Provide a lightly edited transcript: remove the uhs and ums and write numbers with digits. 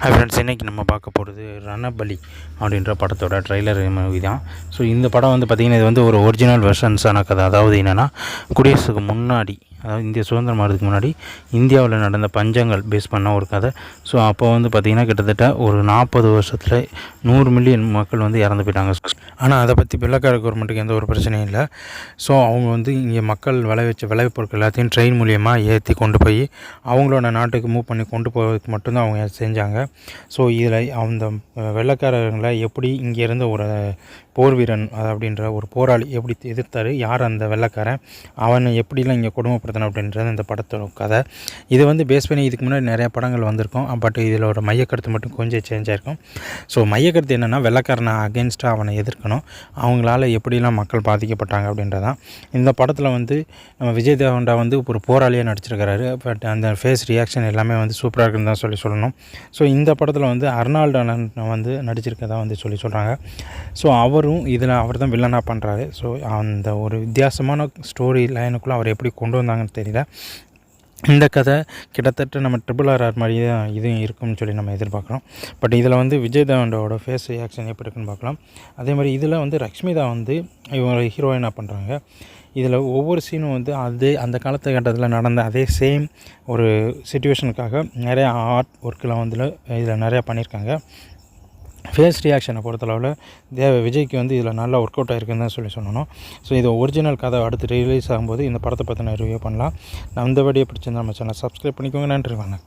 Hi friends, இன்றைக்கி நம்ம பார்க்க போகிறது ரணபலி அப்படின்ற படத்தோட ட்ரெய்லர் மூவி தான். ஸோ இந்த படம் வந்து பார்த்திங்கன்னா, இது வந்து ஒரு ஒரிஜினல் வெர்ஷன்ஸான கதை. அதாவது என்னென்னா, குடியரசுக்கு முன்னாடி, அதாவது இந்திய சுதந்திரம் ஆகிறதுக்கு முன்னாடி இந்தியாவில் நடந்த பஞ்சங்கள் பேஸ் பண்ண ஒரு கதை. ஸோ அப்போ வந்து பார்த்திங்கன்னா, கிட்டத்தட்ட ஒரு 40 வருஷத்தில் 100 மில்லியன் மக்கள் வந்து இறந்து போயிட்டாங்க. ஆனால் அதை பற்றி வெள்ளைக்கார கவர்மெண்ட்டுக்கு எந்த ஒரு பிரச்சனையும் இல்லை. ஸோ அவங்க வந்து இங்கே மக்கள் விளைவிச்ச விளைவிப்பொருட்கள் எல்லாத்தையும் ட்ரெயின் மூலியமாக ஏற்றி கொண்டு போய் அவங்களோட நாட்டுக்கு மூவ் பண்ணி கொண்டு போகிறதுக்கு மட்டும்தான் அவங்க செஞ்சாங்க. ஸோ இதில் அந்த வெள்ளைக்காரர்களை எப்படி இங்கேருந்து ஒரு போர் வீரன் அப்படின்ற ஒரு போராளி எப்படி எதிர்த்தார், யார் அந்த வெள்ளைக்காரன், அவனை எப்படிலாம் இங்கே கொடுமைப்படுத்தணும் அப்படின்றது இந்த படத்தோட கதை. இது வந்து பேஸ் பண்ணி இதுக்கு முன்னாடி நிறையா படங்கள் வந்திருக்கும். பட் இதில் ஒரு மையக்கருத்து மட்டும் கொஞ்சம் சேஞ்ச் ஆகிருக்கும். ஸோ மையக்கருத்து என்னென்னா, வெள்ளைக்காரனை அகென்ஸ்டாக அவனை எதிர்க்கணும், அவங்களால எப்படிலாம் மக்கள் பாதிக்கப்பட்டாங்க அப்படின்றதான். இந்த படத்தில் வந்து நம்ம விஜய் தேவண்டா வந்து ஒரு போராளியாக நடிச்சிருக்கிறாரு. பட் அந்த ஃபேஸ் ரியாக்ஷன் எல்லாமே வந்து சூப்பராக இருக்குன்னு தான் சொல்லணும். ஸோ இந்த படத்தில் வந்து அர்னால்டு அண்ணன் வந்து நடிச்சிருக்கதா வந்து சொல்கிறாங்க. ஸோ அவரும் இதில் அவர் தான் வில்லனாக பண்ணுறாரு. ஸோ அந்த ஒரு வித்தியாசமான ஸ்டோரி லைனுக்குள்ளே அவர் எப்படி கொண்டு வந்தாங்கன்னு தெரியல. இந்த கதை கிட்டத்தட்ட நம்ம RRR மாதிரியே தான் இதுவும் இருக்கும்னு சொல்லி நம்ம எதிர்பார்க்குறோம். பட் இதில் வந்து விஜய் தேவண்டாவோட ஃபேஸ் ரியாக்ஷன் எப்படி இருக்குன்னு பார்க்கலாம். அதே மாதிரி இதில் வந்து ரஷ்மிதா வந்து இவங்க ஹீரோயினாக பண்ணுறாங்க. இதில் ஒவ்வொரு சீனும் வந்து அந்த காலத்துக்கட்டத்தில் நடந்த அதே சேம் ஒரு சிச்சுவேஷனுக்காக நிறையா ஆர்ட் ஒர்க்கெலாம் வந்து இதில் நிறையா பண்ணியிருக்காங்க. ஃபேஸ் ரியாக்ஷனை பொறுத்தளவில் விஜய்க்கு வந்து இதில் நல்லா ஒர்க் அவுட் ஆகிருக்குன்னு தான் சொல்லணும். ஸோ இது ஒரிஜினல் கதை அடுத்து ரிலீஸ் ஆகும்போது இந்த படத்தை பற்றின ரிவ்யூ பண்ணலாம். நான் இந்த வீடியோ பிடிச்சிருந்தா நம்ம சேனல் சப்ஸ்கிரைப் பண்ணிக்கோங்க. நன்றி, வணக்கம்.